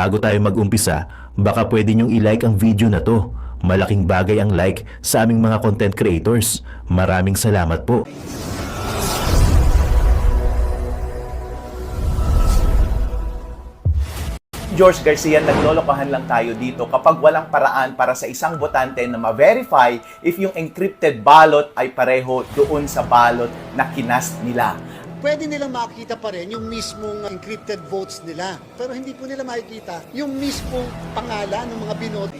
Bago tayo mag-umpisa, baka pwede niyong i-like ang video na to. Malaking bagay ang like sa aming mga content creators. Maraming salamat po. George Garcia, naglolokohan lang tayo dito kapag walang paraan para sa isang botante na ma-verify if yung encrypted ballot ay pareho doon sa ballot na kinast nila. Pwede nilang makikita pa rin yung mismong encrypted votes nila. Pero hindi po nila makikita yung mismong pangalan ng mga binoto.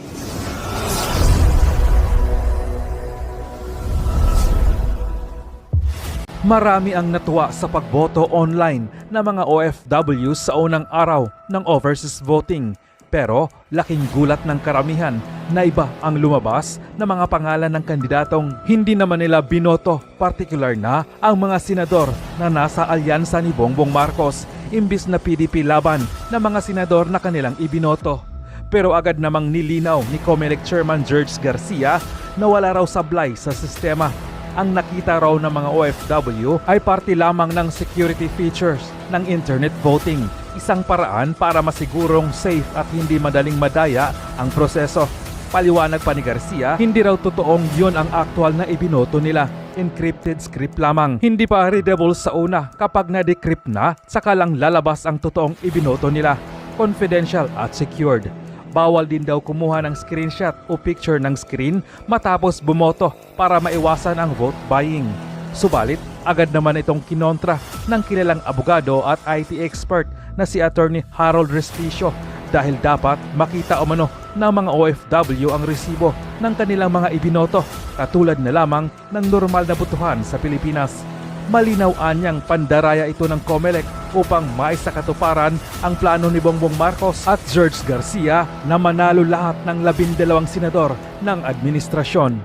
Marami ang natuwa sa pagboto online ng mga OFWs sa unang araw ng overseas voting. Pero laking gulat ng karamihan na iba ang lumabas na mga pangalan ng kandidatong hindi naman nila binoto, partikular na ang mga senador na nasa alyansa ni Bongbong Marcos imbis na PDP laban ng mga senador na kanilang ibinoto. Pero agad namang nilinaw ni COMELEC Chairman George Garcia na wala raw sablay sa sistema. Ang nakita raw ng mga OFW ay parte lamang ng security features ng internet voting. Isang paraan para masigurong safe at hindi madaling madaya ang proseso. Paliwanag pa ni Garcia, hindi raw totoong yun ang actual na ibinoto nila. Encrypted script lamang. Hindi pa readable sa una. Kapag na-decrypt na, saka lang lalabas ang totoong ibinoto nila. Confidential at secured. Bawal din daw kumuha ng screenshot o picture ng screen matapos bumoto para maiwasan ang vote buying. Subalit, agad naman itong kinontra ng kilalang abogado at IT expert na si Attorney Harold Respicio dahil dapat makita umano ng mga OFW ang resibo ng kanilang mga ibinoto katulad na lamang ng normal na botohan sa Pilipinas. Malinaw anyang pandaraya ito ng COMELEC upang maisakatuparan ang plano ni Bongbong Marcos at George Garcia na manalo lahat ng 12 senador ng administrasyon.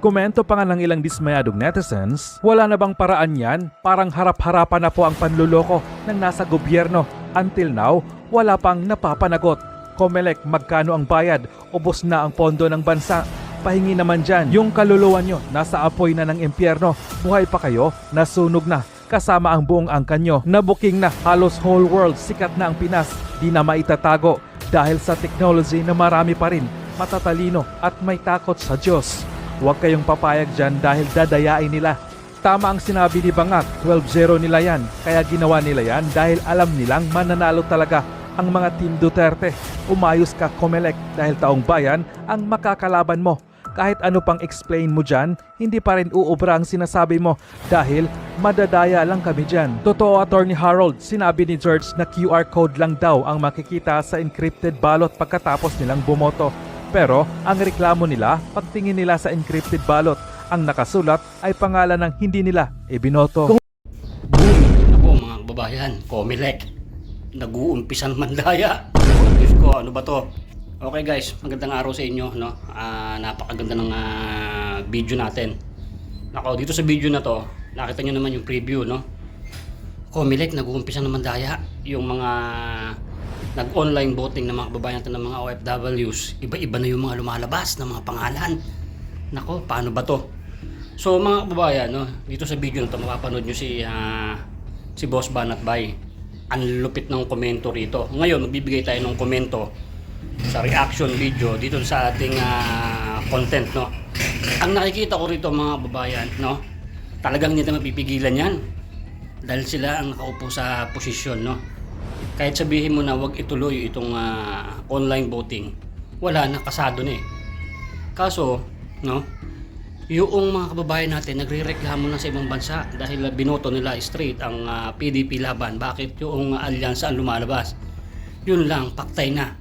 Komento pa nga ng ilang dismayadong netizens, wala na bang paraan yan? Parang harap-harapan na po ang panluloko ng nasa gobyerno. Until now, wala pang napapanagot. COMELEC, magkano ang bayad? Ubos na ang pondo ng bansa. Pahingi naman dyan, yung kaluluwa nyo nasa apoy na ng impyerno. Buhay pa kayo, nasunog na. Kasama ang buong angkan nyo, nabuking na halos whole world, sikat na ang Pinas. Di na maitatago dahil sa technology na marami pa rin, matatalino at may takot sa Diyos. Huwag kayong papayag dyan dahil dadayain nila. Tama ang sinabi ni Bangat, 12-0 nila yan. Kaya ginawa nila yan dahil alam nilang mananalo talaga ang mga Team Duterte. Umayos ka COMELEC dahil taong bayan ang makakalaban mo. Kahit ano pang explain mo dyan, hindi pa rin uubra ang sinasabi mo dahil madadaya lang kami dyan. Totoo, Attorney Harold, sinabi ni George na QR code lang daw ang makikita sa encrypted ballot pagkatapos nilang bumoto. Pero ang reklamo nila, pagtingin nila sa encrypted ballot, ang nakasulat ay pangalan ng hindi nila ibinoto. Ako mga kababayan, COMELEC, nag-uumpisan mandaya. Diyos ko, ano ba to? Okay guys, magandang araw sa inyo, no? Napakaganda ng video natin. Nako, dito sa video na to, nakita nyo naman yung preview, no? COMELEC, nag-uumpisan ng mandaya. Yung mga nag-online voting ng mga kababayan natin ng mga OFWs, iba-iba na yung mga lumalabas ng mga pangalan. Nako, paano ba to? So mga kababayan, no, dito sa video na to, mapapanood nyo si Boss Banat Bay. Ang lupit ng komento rito. Ngayon, magbibigay tayo ng komento sa reaction video dito sa ating content, no. Ang nakikita ko rito mga kababayan, no, talagang hindi na mapipigilan yan dahil sila ang nakaupo sa posisyon, no. Kahit sabihin mo na wag ituloy itong online voting, wala na, kasado na eh. Kaso, no, yung mga kababayan natin nagrereklamo na sa ibang bansa dahil binoto nila straight ang PDP laban. Bakit yung alyansa ang lumalabas? Yun lang, paktay na.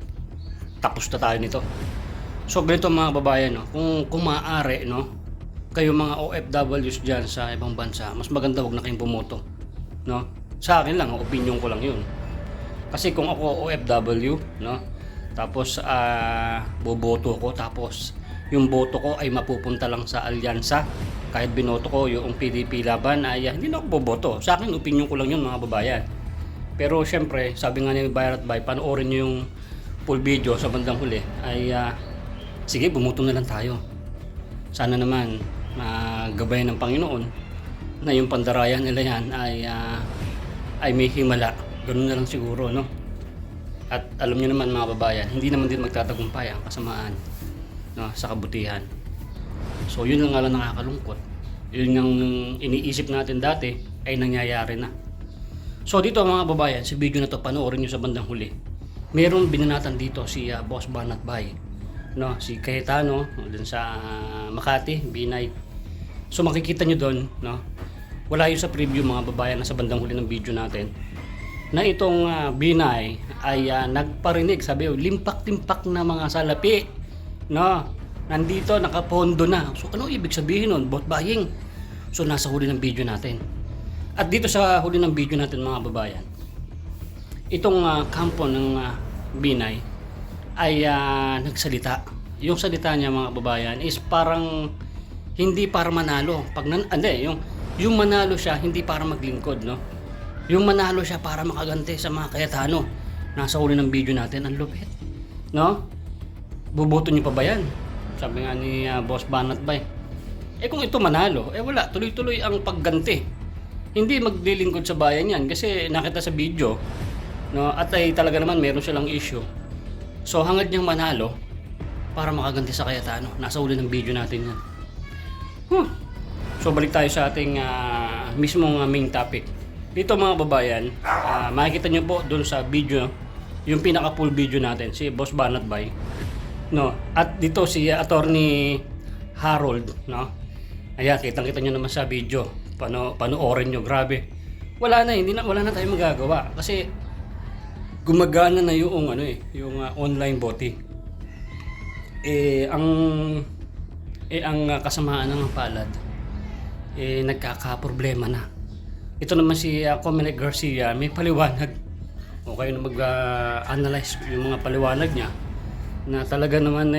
Tapos na tayo nito. So ganito mga kababayan, no, kung maaari, no, kayo mga OFWs dyan sa ibang bansa, mas maganda wag na kayong bumoto, no. Sa akin lang, opinion ko lang yun. Kasi kung ako OFW, no, tapos boboto ko, tapos yung boto ko ay mapupunta lang sa alyansa, kahit binoto ko yung PDP laban, ay hindi na ako boboto. Sa akin, opinion ko lang yun mga kababayan. Pero syempre, sabi nga ni Bayrat Bay, panoorin nyo yung full video sa bandang huli, ay sige, bumoto na lang tayo. Sana naman magabayan ng Panginoon na yung pandaraya nila yan ay may himala. Ganun na lang siguro, no? At alam niyo naman mga babayan, hindi naman din magtatagumpay ang kasamaan, no, sa kabutihan. So yun lang nga lang nakakalungkot. Yun ang iniisip natin dati ay nangyayari na. So dito mga babayan, sa video na to panoorin niyo sa bandang huli. Meron binanatan dito si Boss Banat Bay, no, si Cayetano dun sa Makati, Binay. So makikita niyo doon, no, wala yun sa preview mga babayan na sa bandang huli ng video natin, na itong Binay ay nagparinig, sabi, limpak-timpak na mga salapi, no, nandito, nakapondo na. So ano ibig sabihin nun? Bot buying. So nasa huli ng video natin. At dito sa huli ng video natin mga babayan, itong kampo ng Binay ay nagsalita. Yung salita niya mga babayan is parang hindi para manalo. Yung manalo siya hindi para maglingkod, no? Yung manalo siya para makaganti sa mga Cayetano. Nasa huli ng video natin, ang lupit, no? Buboto niyo pa ba yan? Sabi nga ni Boss Banat Bay. Kung ito manalo, wala, tuloy-tuloy ang pagganti. Hindi maglilingkod sa bayan yan kasi nakita sa video, no, at ay talaga naman meron silang issue. So hangad niyang manalo para makaganti sa Cayetano. Nasa huli ng video natin yan. So balik tayo sa ating mismong main topic. Dito mga babayan, makikita niyo po doon sa video, yung pinaka full video natin, si Boss Banat Bay, no, at dito si Attorney Harold, no. Ayan, kitang-kita niyo naman sa video. Panoorin niyo, grabe. Wala na tayong magagawa kasi gumagana na yung yung online voting. Ang kasamaan ng palad nagkakaproblema na. Ito naman si Comelec Garcia, may paliwanag. O kayo na mag-analyze yung mga paliwanag niya na talaga naman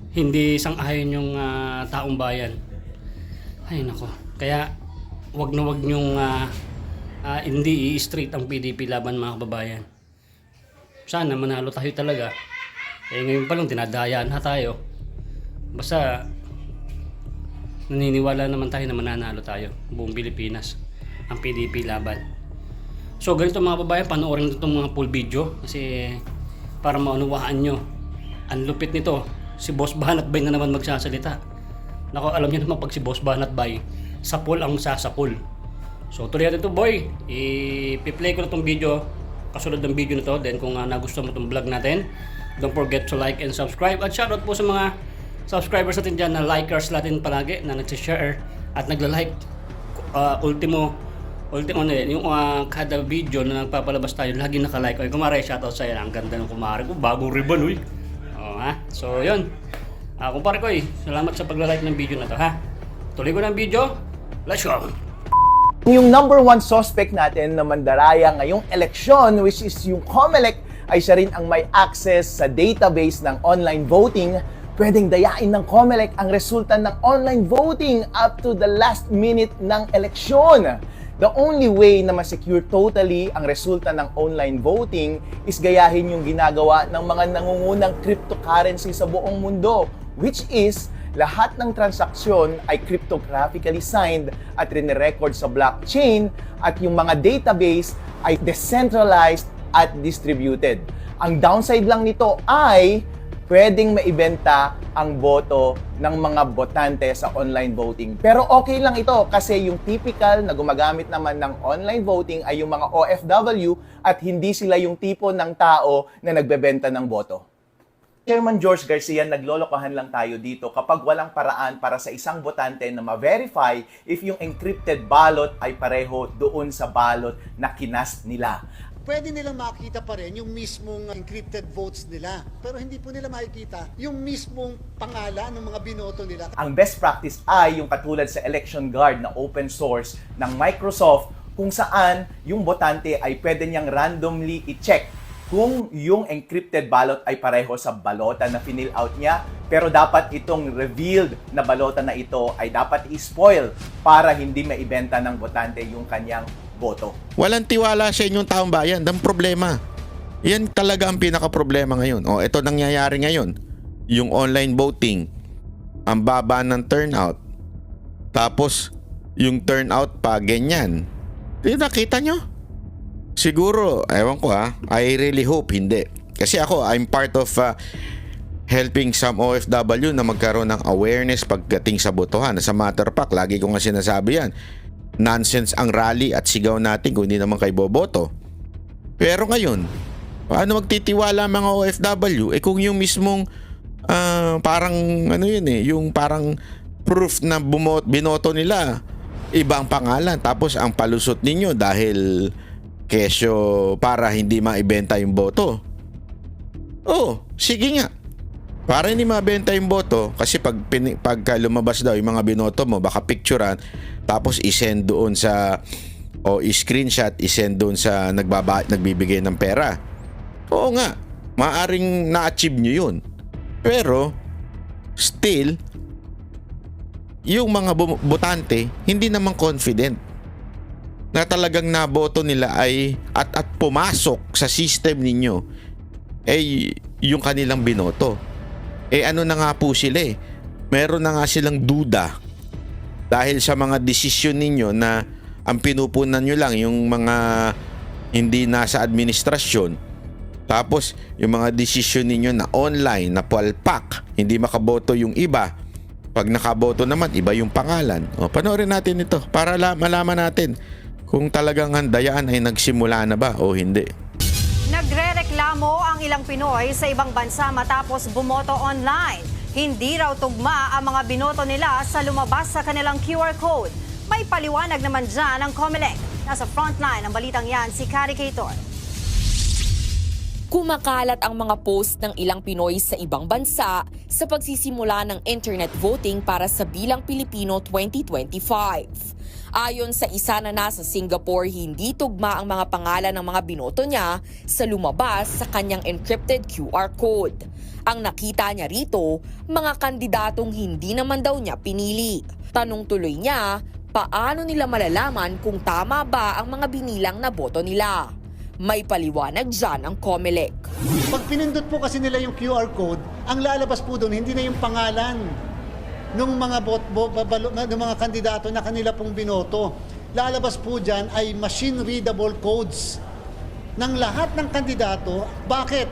hindi sang-ayon yung taong bayan. Ay nako. Kaya wag niyong hindi i-straight ang PDP laban mga kababayan. Sana manalo tayo talaga. Ngayon pa lang dinadayaan na tayo. Basta naniniwala naman tayo na mananalo tayo, buong Pilipinas, ang PDP laban. So ganito mga babayan, panoorin itong mga full video kasi para maunawaan nyo. Ang lupit nito, si Boss Banat Bay na naman magsasalita. Nako, alam niyo naman pag si Boss Banat Bay, sapul ang sasapul. So tuloy natin ito boy, i-play ko na itong video, kasunod ng video na to. Then kung nagustuhan mo itong vlog natin, don't forget to like and subscribe. At shoutout po sa mga subscribers natin dyan na likers natin palagi, na nagsishare at nagla-like. Ultimo yung kada video na nagpapalabas tayo, lagi naka-like. Oy, kumare, shoutout sa iyo. Ang ganda ng kumare ko, bagong ribbon, uy. So yun. Kumpare ko, salamat sa pagla-like ng video na to, ha. Tuloy ko ng video. Let's go. Yung number one suspect natin na mandaraya ngayong eleksyon, which is yung Comelec, ay siya rin ang may access sa database ng online voting. Pwedeng dayain ng Comelec ang resulta ng online voting up to the last minute ng eleksyon. The only way na ma-secure totally ang resulta ng online voting is gayahin yung ginagawa ng mga nangungunang cryptocurrency sa buong mundo, which is lahat ng transaksyon ay cryptographically signed at rinirecord sa blockchain, at yung mga database ay decentralized at distributed. Ang downside lang nito ay pwedeng maibenta ang boto ng mga botante sa online voting. Pero okay lang ito kasi yung typical na gumagamit naman ng online voting ay yung mga OFW at hindi sila yung tipo ng tao na nagbebenta ng boto. Chairman George Garcia, naglolokohan lang tayo dito kapag walang paraan para sa isang botante na ma-verify if yung encrypted ballot ay pareho doon sa ballot na kinast nila. Pwede nilang makita pa rin yung mismong encrypted votes nila. Pero hindi po nila makikita yung mismong pangalan ng mga binoto nila. Ang best practice ay yung katulad sa Election Guard na open source ng Microsoft, kung saan yung botante ay pwede niyang randomly i-check kung yung encrypted ballot ay pareho sa balota na fill out niya, pero dapat itong revealed na balota na ito ay dapat i-spoil para hindi maibenta ng botante yung kanyang boto. Walang tiwala sa inyong taong bayan. Ang problema. Yan talaga ang pinaka-problema ngayon. Ito nangyayari ngayon. Yung online voting, ang baba ng turnout. Tapos, yung turnout pa, ganyan. Nakita nyo? Siguro, ewan ko I really hope hindi. Kasi ako, I'm part of helping some OFW na magkaroon ng awareness pagdating sa botohan. As a matter of fact, lagi ko nga sinasabi yan, nonsense ang rally at sigaw natin kung hindi naman kayo boboto. Pero ngayon, paano magtitiwala ang mga OFW? Kung yung mismong parang ano yun yung parang proof na binoto nila, ibang pangalan. Tapos ang palusot ninyo dahil kesyo para hindi maibenta yung boto. Oh, sige nga. Para hindi mabenta yung boto, kasi pagka lumabas daw yung mga binoto mo, baka picturean, tapos isend doon sa, o i-screenshot, isend doon sa nagbibigay ng pera. Oo nga, maaring na-achieve nyo yun. Pero, still, yung mga botante, hindi naman confident na talagang naboto nila ay at pumasok sa system ninyo yung kanilang binoto. Ano na nga po sila meron na nga silang duda dahil sa mga desisyon ninyo na ang pinupunan nyo lang yung mga hindi nasa administrasyon, tapos yung mga desisyon ninyo na online, na palpak, hindi makaboto yung iba, pag nakaboto naman iba yung pangalan. Panoorin natin ito para malaman natin kung talagang ang dayaan ay nagsimula na ba o hindi. Nagrereklamo ang ilang Pinoy sa ibang bansa matapos bumoto online. Hindi raw tugma ang mga binoto nila sa lumabas sa kanilang QR code. May paliwanag naman dyan ang COMELEC. Nasa frontline ang balitang yan si Kari Cator. Kumakalat ang mga post ng ilang Pinoy sa ibang bansa sa pagsisimula ng internet voting para sa Bilang Pilipino 2025. Ayon sa isa na nasa Singapore, hindi tugma ang mga pangalan ng mga binoto niya sa lumabas sa kanyang encrypted QR code. Ang nakita niya rito, mga kandidatong hindi naman daw niya pinili. Tanong tuloy niya, paano nila malalaman kung tama ba ang mga binilang na boto nila? May paliwanag dyan ang COMELEC. Pag pinindot po kasi nila yung QR code, ang lalabas po doon, hindi na yung pangalan ng mga kandidato na kanila pong binoto. Lalabas po dyan ay machine-readable codes ng lahat ng kandidato. Bakit?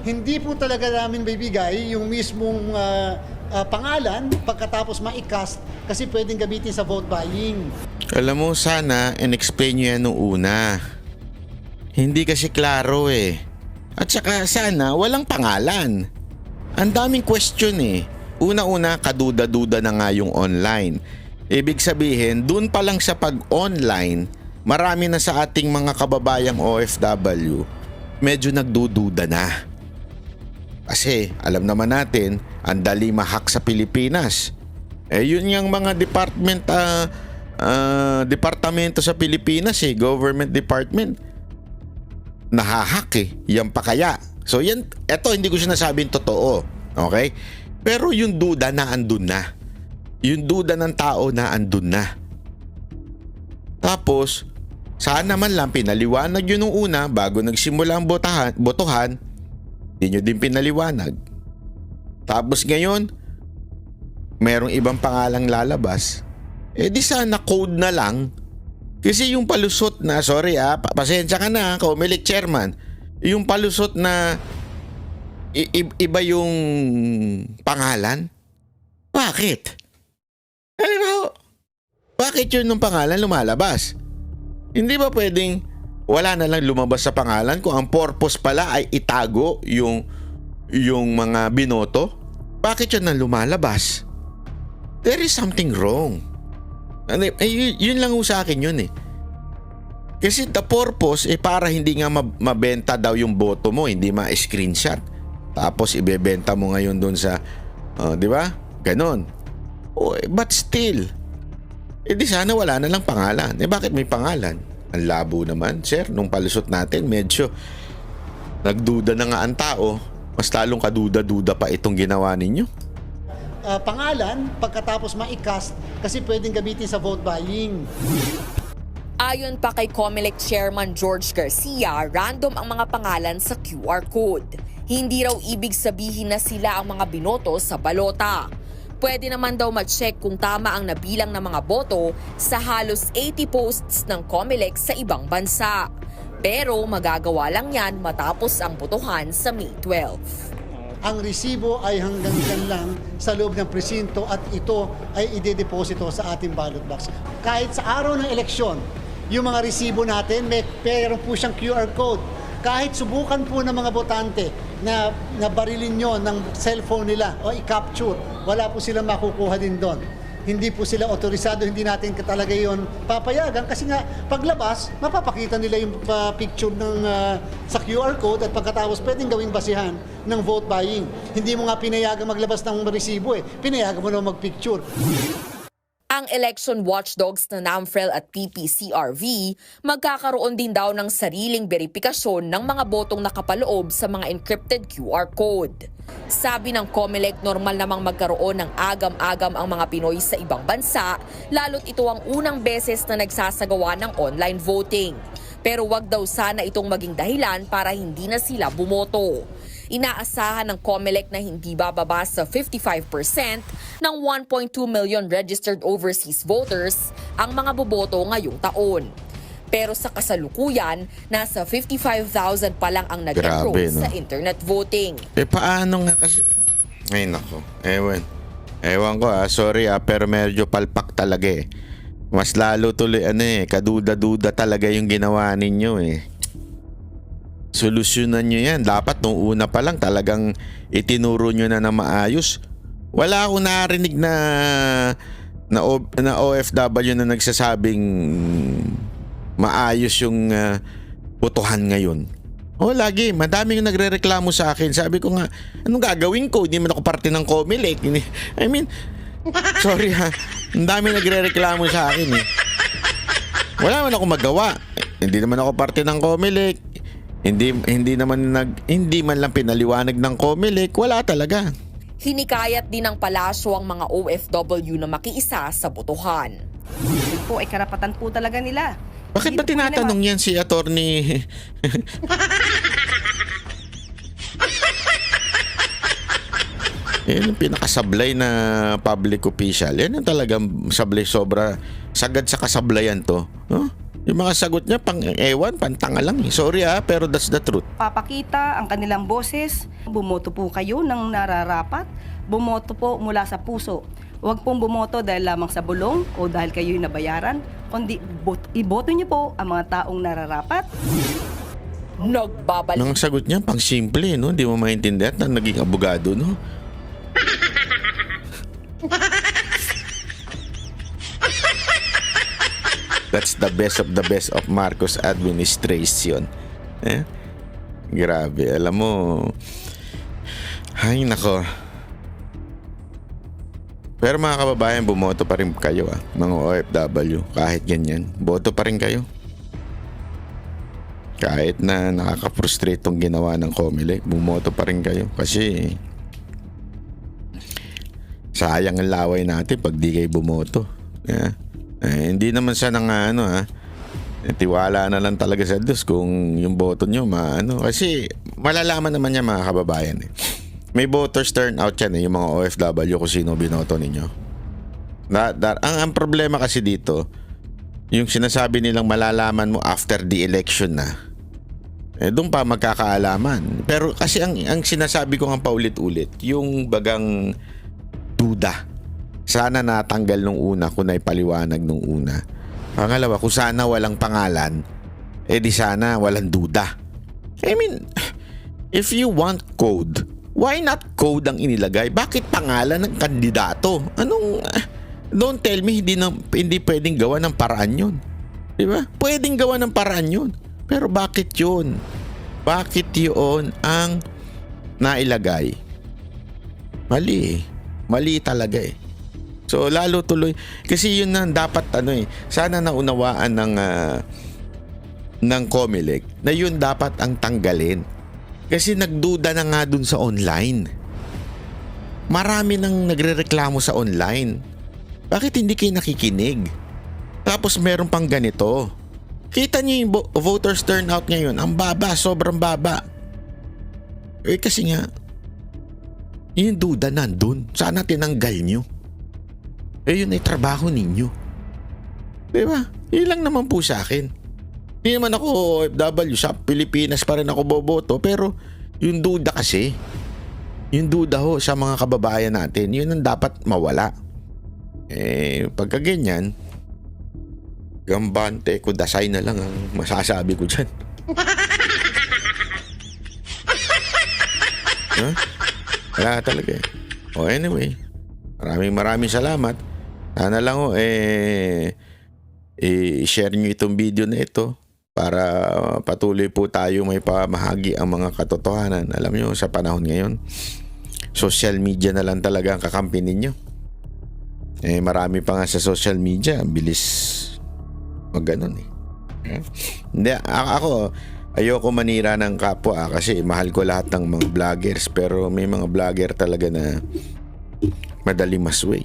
Hindi po talaga namin bibigay yung mismong pangalan pagkatapos ma-cast kasi pwedeng gamitin sa vote buying. Alam mo, sana in-explain nyo yan nung una. Hindi kasi klaro At saka sana walang pangalan. Ang daming question Una-una, kaduda-duda na nga yung online. Ibig sabihin, dun pa lang sa pag-online, marami na sa ating mga kababayang OFW, medyo nagdududa na. Kasi alam naman natin, ang dali ma-hack sa Pilipinas. Yun yung mga departamento sa Pilipinas government department. Nahahack yan pa kaya. So yan, eto hindi ko sinasabing totoo. Okay? Pero yung duda na andun na. Yung duda ng tao na andun na. Tapos, sana man lang pinaliwanag yun nung una bago nagsimula ang botohan, hindi nyo din pinaliwanag. Tapos ngayon, merong ibang pangalang lalabas. Di sana code na lang. Kasi yung palusot na, sorry pasensya ka na, COMELEC chairman, yung palusot na iba yung pangalan? Bakit? Alam mo, bakit yun ng pangalan lumalabas? Hindi ba pwedeng wala na lang lumabas sa pangalan kung ang purpose pala ay itago yung mga binoto? Bakit yun na lumalabas? There is something wrong. Yun lang sa akin yun Kasi the purpose para hindi nga mabenta daw yung boto mo, hindi ma-screenshot. Tapos ibebenta mo ngayon doon sa, di ba? Ganon. But still, di sana wala na lang pangalan. Bakit may pangalan? Ang labo naman, sir. Nung palusot natin, medyo nagduda na nga ang tao. Mas lalong kaduda-duda pa itong ginawa ninyo. Pangalan, pagkatapos ma-cast, kasi pwedeng gamitin sa vote buying. Ayon pa kay COMELEC Chairman George Garcia, random ang mga pangalan sa QR code. Hindi raw ibig sabihin na sila ang mga binoto sa balota. Pwede naman daw ma-check kung tama ang nabilang ng mga boto sa halos 80 posts ng COMELEC sa ibang bansa. Pero magagawa lang yan matapos ang botohan sa May 12. Ang resibo ay hanggang dyan lang sa loob ng presinto at ito ay idedeposito sa ating ballot box. Kahit sa araw ng eleksyon, yung mga resibo natin, meron po siyang QR code. Kahit subukan po ng mga botante na barilin nyo ng cellphone nila o i-capture, wala po silang makukuha din doon. Hindi po sila otorisado, hindi natin talaga yon papayagan kasi nga paglabas, mapapakita nila yung picture sa QR code at pagkatapos pwedeng gawing basihan ng vote buying. Hindi mo nga pinayagan maglabas ng resibo pinayagan mo na magpicture. Ang election watchdogs na NAMFREL at PPCRV magkakaroon din daw ng sariling beripikasyon ng mga botong nakapaloob sa mga encrypted QR code. Sabi ng COMELEC, normal namang magkaroon ng agam-agam ang mga Pinoy sa ibang bansa, lalo't ito ang unang beses na nagsasagawa ng online voting. Pero wag daw sana itong maging dahilan para hindi na sila bumoto. Inaasahan ng COMELEC na hindi bababa sa 55% ng 1.2 million registered overseas voters ang mga boboto ngayong taon. Pero sa kasalukuyan, nasa 55,000 pa lang ang nag-enroll Grabe, no? sa internet voting. Paano nga kasi? Ay nako, ewan ko sorry pero medyo palpak talaga Mas lalo tuloy kaduda-duda talaga yung ginawa ninyo Solusyonan nyo yan. Dapat nung una pa lang talagang itinuro nyo na maayos. Wala akong narinig na OFW na nagsasabing maayos yung botohan ngayon. Lagi. Madaming nagre-reklamo sa akin. Sabi ko nga, anong gagawin ko? Hindi man ako parte ng COMELEC. I mean, sorry ang dami nagre-reklamo sa akin Wala man ako magawa. Hindi naman ako parte ng COMELEC. Hindi man lang pinaliwanag ng COMELEC, wala talaga. Hinikayat din ng palasyo ang mga OFW na makiisa sa botohan. Ito po ay karapatan po talaga nila. Bakit ba tinatanong yan si attorney? Yan ang pinakasablay na public official. Yan ang talagang sablay sobra. Sagad sa kasablayan to. Yung mga sagot niya pantanga lang Sorry pero that's the truth. Papakita ang kanilang boses. Bumoto po kayo ng nararapat. Bumoto po mula sa puso. Huwag pong bumoto dahil lamang sa bulong o dahil kayo'y nabayaran. Kundi iboto niyo po ang mga taong nararapat. Nagbabalik Ang sagot niya pang simple Hindi mo maintindihan na naging abogado That's the best of Marcos administration. Grabe, alam mo. Ay nako. Pero mga kababayan, bumoto pa rin kayo mga OFW. Kahit ganyan, boto pa rin kayo. Kahit na nakaka-frustrate tong ginawa ng COMELEC, bumoto pa rin kayo. Kasi sayang ang laway natin pag di kayo bumoto. Hindi naman siya tiwala na lang talaga sa Diyos kung yung boto nyo kasi malalaman naman niya mga kababayan May voters turnout yan yung mga OFW kung sino binoto ninyo. Ang problema kasi dito, yung sinasabi nilang malalaman mo after the election na, doon pa magkakaalaman. Pero kasi ang sinasabi ko nga paulit-ulit, yung bagang duda. Sana natanggal nung una kung naipaliwanag nung una. Pangalawa, kung sana walang pangalan, di sana walang duda. I mean, if you want code, why not code ang inilagay? Bakit pangalan ng kandidato? Don't tell me hindi pwedeng gawa ng paraan yun. Diba? Pwedeng gawa ng paraan yun. Pero bakit yun? Bakit yun ang nailagay? Mali Mali talaga So lalo tuloy kasi yun na dapat sana naunawaan ng COMELEC na yun dapat ang tanggalin. Kasi nagduda na nga dun sa online. Marami nang nagrereklamo sa online. Bakit hindi kayo nakikinig? Tapos meron pang ganito. Kita niyo yung voters turnout ngayon, ang baba, sobrang baba. Kasi nga yung duda nandun. Sana tinanggal nyo. Yun ay trabaho ninyo. Diba? Yun lang naman po sa akin. Hindi naman ako OFW, sa Pilipinas pa rin ako boboto, pero yung duda kasi, yung duda ho sa mga kababayan natin, yun ang dapat mawala. Pagka ganyan, gambante, kudasay na lang ang masasabi ko dyan. Huh? Wala talaga eh. Anyway, maraming salamat. Sana lang i-share nyo itong video na ito para patuloy po tayo may pamahagi ang mga katotohanan. Alam nyo, sa panahon ngayon, social media na lang talaga ang kakampi ninyo. Marami pa nga sa social media, bilis magganon eh. Hindi, ako ayoko manira ng kapwa kasi mahal ko lahat ng mga vloggers, pero may mga vlogger talaga na madali masway.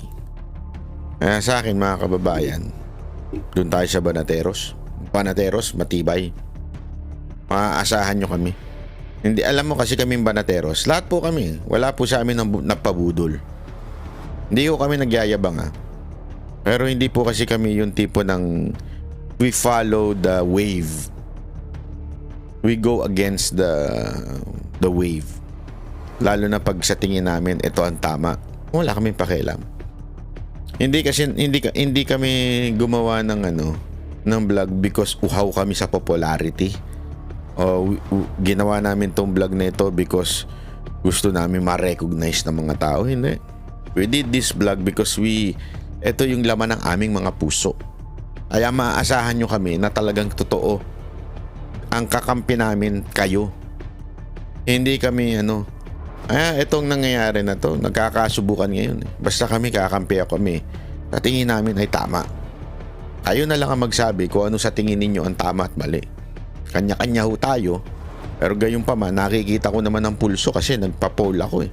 Sa akin mga kababayan, doon tayo sa Banateros. Banateros, matibay. Maaasahan nyo kami. Hindi, alam mo kasi kaming Banateros, lahat po kami, wala po sa amin napabudol. Hindi ko kami nagyayabang Pero hindi po kasi kami yung tipo ng we follow the wave. We go against the wave. Lalo na pag sa tingin namin ito ang tama. Wala kaming pakialam. Hindi kami gumawa ng vlog because uhaw kami sa popularity. O ginawa namin tong vlog na ito because gusto namin ma-recognize ng mga tao. Hindi. We did this vlog because ito yung laman ng aming mga puso. Kaya maaasahan nyo kami na talagang totoo. Ang kakampi namin kayo. Hindi kami itong nangyayari na to, nagkakasubukan ngayon. Basta kami kakampi kami. Sa tingin namin ay tama. Kayo na lang ang magsabi kung ano sa tingin ninyo ang tama at mali. Kanya-kanya ho tayo. Pero gayon pa man, nakikita ko naman ang pulso kasi nagpa-poll ako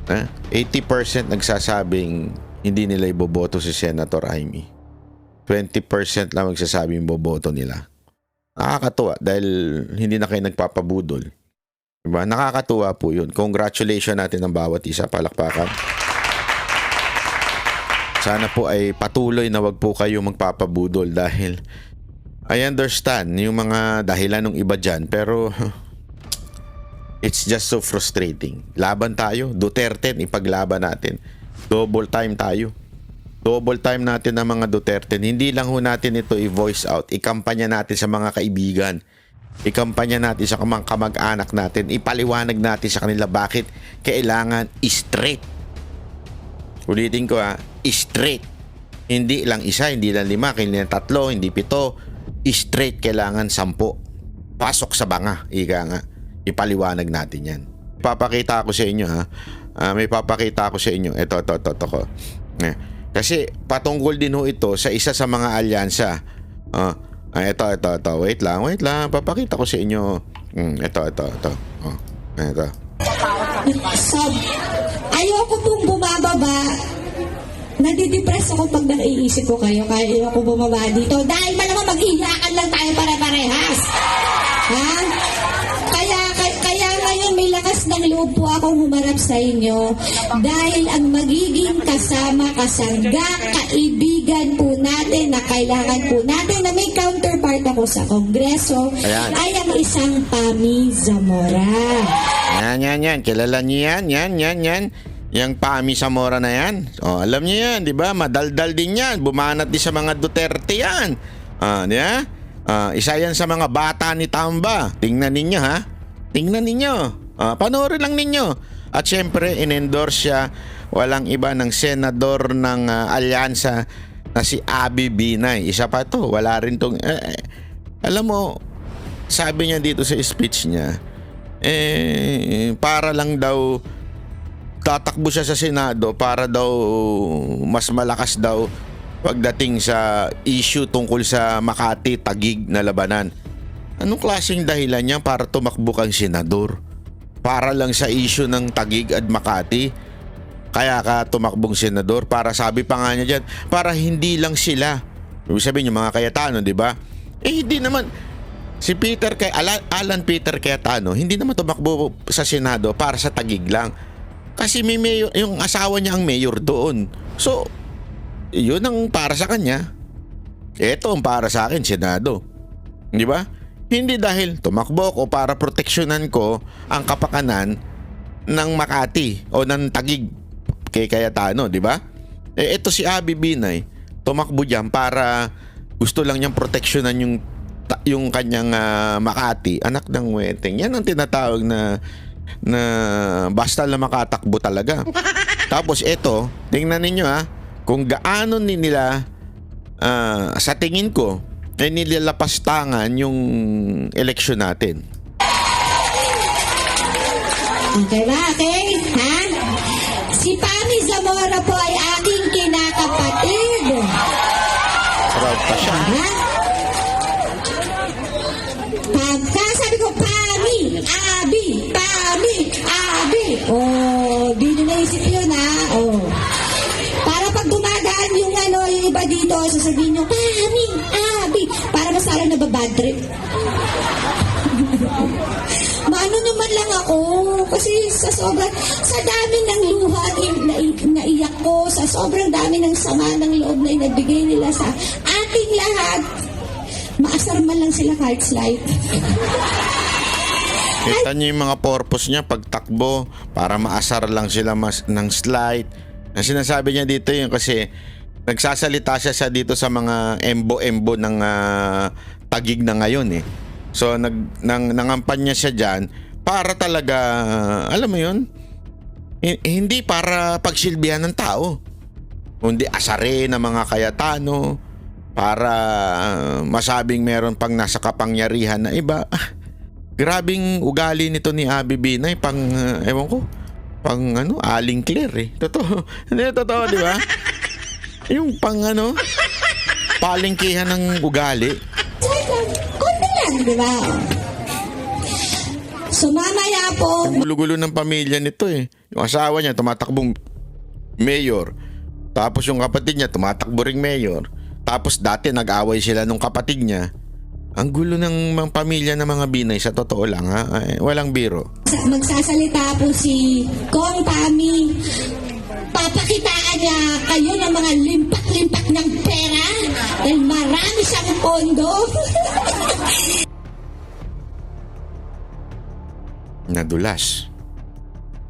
80% nagsasabing hindi nila iboboto si Senator Amy. 20% lang magsasabing boboto nila. Nakakatuwa dahil hindi na kayo nagpapabudol. Diba? Nakakatuwa po yun. Congratulations natin ang bawat isa. Palakpakan. Sana po ay patuloy na wag po kayo magpapabudol dahil I understand yung mga dahilan ng iba dyan, pero it's just so frustrating. Laban tayo. Duterte, ipaglaban natin. Double time tayo. Double time natin ang mga Duterte. Hindi lang ho natin ito i-voice out. Ikampanya natin sa mga kaibigan. Ikampanya natin sa mga kamag-anak natin. Ipaliwanag natin sa kanila bakit kailangan straight. Ulitin ko straight. Hindi lang isa, hindi lang 5, hindi lang 3, hindi 7. Straight kailangan 10. Pasok sa banga. Ika nga. Ipaliwanag natin yan. Papakita ko sa inyo may papakita ko sa inyo. Ito ko. Kasi patungkol din ho ito sa isa sa mga alyansa. Ito. Wait lang. Papakita ko sa inyo. Ito. Ito. Ayoko pong bumababa. Nadidepress ako pag naiisip ko kayo. Kaya ayoko bumaba dito. Dahil malamang mag-iyakan lang tayo pare-parehas. Kaya ngayon may lakas ng loob po akong humarap sa inyo. Dahil ang magiging kasama, kasangga, kaibigan po natin na kailangan po natin na may counterpart ako sa Kongreso ay ang isang Pami Zamora. Yan. Kilala niyo yan. Yang Pami Zamora na yan. Alam niyo yan, di ba? Madaldal din yan. Bumanat din sa mga Duterte yan. Isa yan sa mga bata ni Tamba. Tingnan ninyo Tingnan ninyo. Panoorin lang ninyo. At syempre, in-endorse siya. Walang iba ng senador ng alyansa na si Abby Binay. Isa pa to. Wala rin tong... alam mo, sabi niya dito sa speech niya, para lang daw tatakbo siya sa Senado para daw mas malakas daw pagdating sa issue tungkol sa Makati Taguig na labanan. Anong klaseng dahilan niya para tumakbo kang senador? Para lang sa issue ng Taguig at Makati? Kaya ka tumakbong senador? Para sabi pa nga niya dyan, para hindi lang sila. Ibig sabihin yung mga Cayetano, di ba? Hindi naman. Si Alan Peter Cayetano, hindi naman tumakbo sa Senado para sa Taguig lang. Kasi may mayor, yung asawa niya ang mayor doon. So, yun ang para sa kanya. Ito ang para sa akin, Senado. Di ba? Hindi dahil tumakbo ko para proteksyonan ko ang kapakanan ng Makati o ng Taguig kay Cayetano, di ba? Ito si Abby Binay, tumakbo diyan para gusto lang niyang proteksyonan yung kanyang Makati, anak ng weteng. Yan ang tinatawag na basta lang makatakbo talaga. Tapos ito, tingnan ninyo kung gaano nila sa tingin ko ay nilalapastangan yung eleksyon natin. Okay ba? Okay? Ha? Si Pami Zamora po ay aking kinakapatid. Proud pa siya. Ha? Sabi ko, Pami, Abi, Pami, Abi. Oh, di nyo naisip yun, ha? Oh. Para pag dumadaan yung yung iba dito, sasabihin nyo, Pami, Abi. Para masala na ba bad trip? Maano naman lang ako kasi sa dami ng luha naiyak ko, sa sobrang dami ng sama ng loob na inabigay nila sa ating lahat, maasar man lang sila kahit slight. Kita niyo yung mga purpose niya pagtakbo para maasar lang sila ng slight. Ang sinasabi niya dito yun kasi nagsasalita siya dito sa mga embo-embo ng Taguig na ngayon eh. So nangampanya siya diyan para talaga alam mo 'yun? Hindi para pagsilbihan ng tao. Kundi asarin ng mga Cayetano para masabing meron pang nasa kapangyarihan na iba. Grabing ugali nito ni Abby Binay pang ewan ko, pang Aling Claire eh. Totoo. Hindi totoo, di ba? Yung pang palengkehan ng ugali. Konti lang, di ba? So mamaya po, Ang gulo-gulo ng pamilya nito eh. Yung asawa niya tumatakbong mayor. Tapos yung kapatid niya tumatakbo ring mayor. Tapos dati nag-away sila nung kapatid niya. Ang gulo ng mga pamilya ng mga Binay sa totoo lang walang biro. magsasalita po si Kong Pami. Papakitaan niya kayo ng mga limpak-limpak ng pera dahil marami siyang pondo. Nadulas.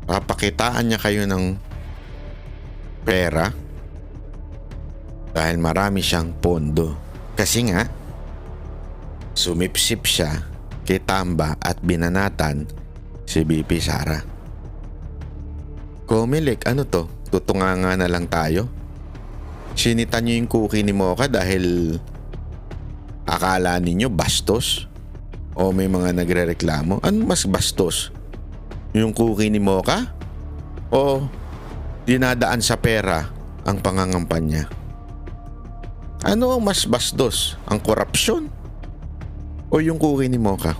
Papakitaan niya kayo ng pera dahil marami siyang pondo. Kasi nga, sumipsip siya kay Tamba at binanatan si BP Sara. Comelec, ano to? Tutunganga na lang tayo? Sinitan niyo yung cookie ni Mocha dahil akala ninyo bastos? O may mga nagrereklamo? Ano mas bastos? Yung cookie ni Mocha? O dinadaan sa pera ang pangangampanya? Ano ang mas bastos? Ang korupsyon? O yung cookie ni Mocha?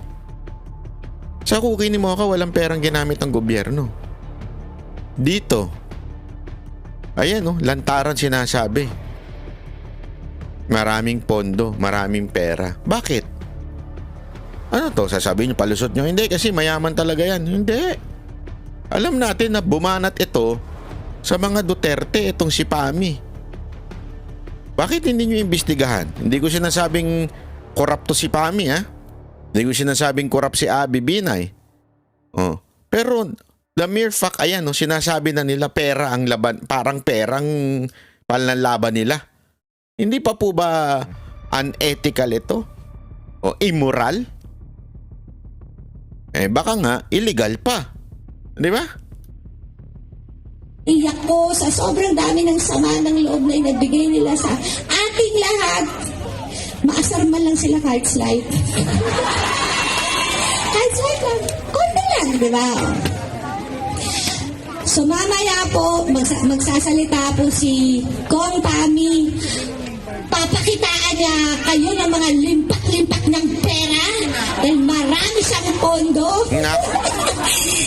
Sa cookie ni Mocha walang perang ginamit ng gobyerno. Dito, ayan lantaran sinasabi. Maraming pondo, maraming pera. Bakit? Ano to? Sasabihin nyo, palusot nyo? Hindi, kasi mayaman talaga yan. Hindi. Alam natin na bumanat ito sa mga Duterte, itong si Pami. Bakit hindi nyo imbestigahan? Hindi ko sinasabing korupto si Pami, Hindi ko sinasabing korap si Abby Binay. Pero the mere fact, ayan, sinasabi na nila pera ang laban, parang perang panlalaban nila. Hindi pa po ba unethical ito? O immoral? Baka nga, illegal pa. Di ba? Iyak ko sa sobrang dami ng sama ng loob na inabigay nila sa ating lahat. Maasar man lang sila kahit slight. Kahit slight lang. Konti lang, di ba? So mamaya po, magsasalita po si Kong Pami. Papakitaan niya kayo ng mga limpak-limpak ng pera dahil marami siyang pondo.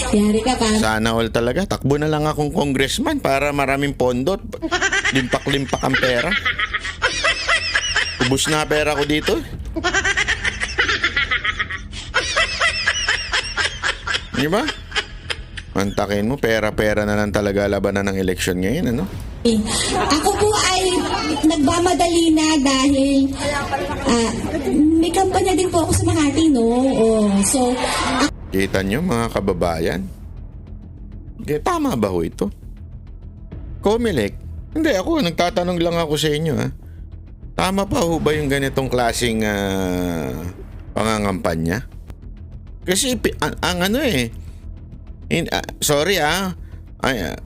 Yari ka pa. Sana all talaga. Takbo na lang akong congressman para maraming pondo. Limpak-limpak ang pera. Ubus na pera ko dito. Di ba? Antakin mo, pera-pera na lang talaga labanan ng eleksyon ngayon, Ako po ay nagmamadali na dahil may kampanya din po ako sa Makati, no? So, Kita nyo mga kababayan? Tama ba ho ito? Comelec? Hindi, ako nagtatanong lang ako sa inyo ha. Tama pa ho ba yung ganitong klaseng pangangampanya? Kasi ang ano sorry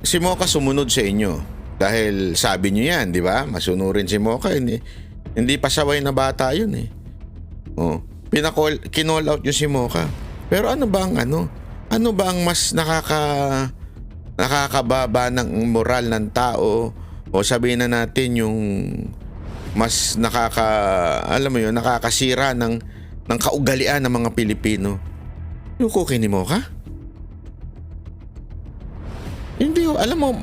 si Mocha sumunod sa inyo. Dahil sabi nyo yan, di ba? Masunurin si Mocha. Hindi pasaway na bata yun eh. Kinall out yung si Mocha. Pero ano ba ang mas nakakababa ng moral ng tao, o sabihin na natin yung mas nakakasira ng kaugalian ng mga Pilipino? Yung cookie ni Mocha? Hindi, alam mo,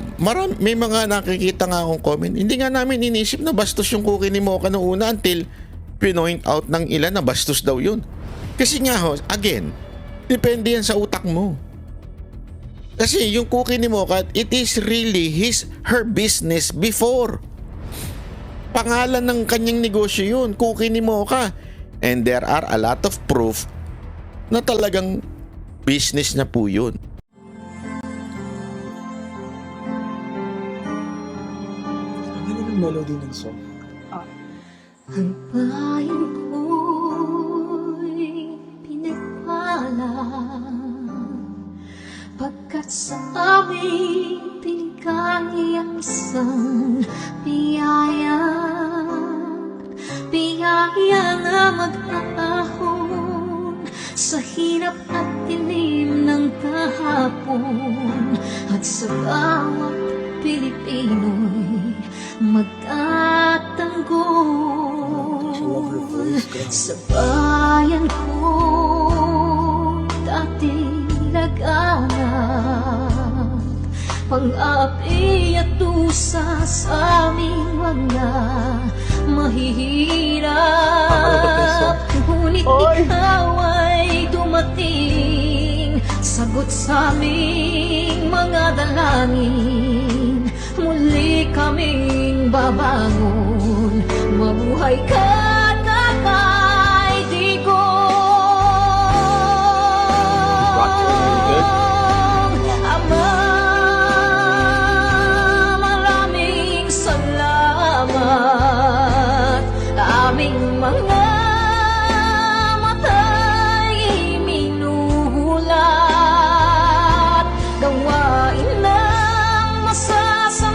may mga nakikita nga akong comment. Hindi nga namin inisip na bastos yung cookie ni Mocha noong una until pinoint out ng ilan na bastos daw yun. Kasi nga again, depende yan sa utak mo. Kasi yung cookie ni Mocha, it is really her business before. Pangalan ng kanyang negosyo yun, cookie ni Mocha. And there are a lot of proof na talagang business na po yun. Melody ng song. ang bayan ko'y pinagpala pagkat sa aming pinigay ang isang biyaya na mag-aahon sa hirap at dilim ng kahapon at sa bawat Pilipino'y magtatanggol sa bayan ko dating laganap pang-api at dusa sa aming mga mahihirap ngunit ikaw ay dumating sagot sa aming mga dalangin muli kaming babangon mabuhay ka Tatay Digong Ama maraming salamat aming mga mata'y minuhulat gawain ng masasamay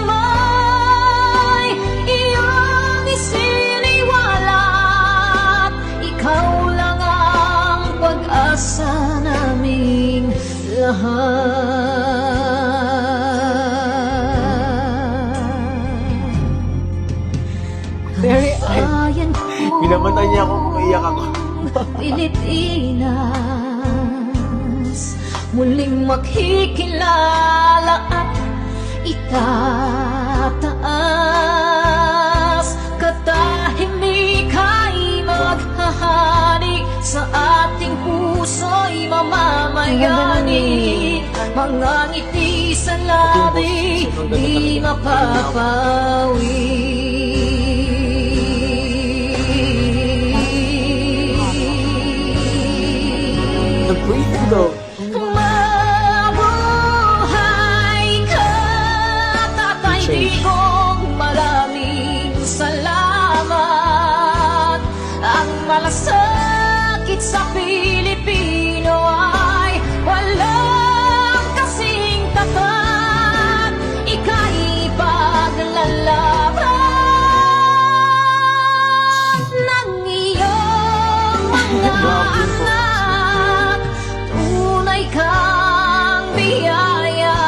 iyong isiniwalat ikaw lang ang pag-asa naming lahat Pinamatay niya ako kung iyak ako. Pilipinas muling makikilala at itataas katahimika'y maghahari sa ating puso'y mamamayani mga ngiti sa labi di mapapawi Breathing though. Mabuhay ka, Tatay Digong, maraming salamat. Ang malasakit sa Pilipino ay walang kasing tapat. Ika'y paglalaban ng iyong mga anak. Kang biyaya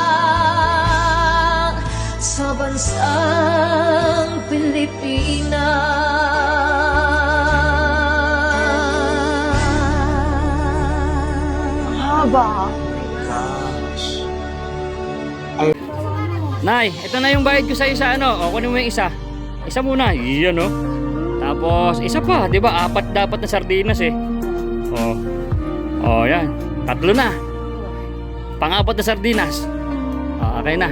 sa bansang Pilipinas. Haba. Nay, ito na yung bayad ko sa isa O, kunin mo yung isa. Isa muna. Iyan Tapos, isa pa. Diba? 4 dapat na sardinas yan. 3 na. Pang-4 na sardinas. Okay na.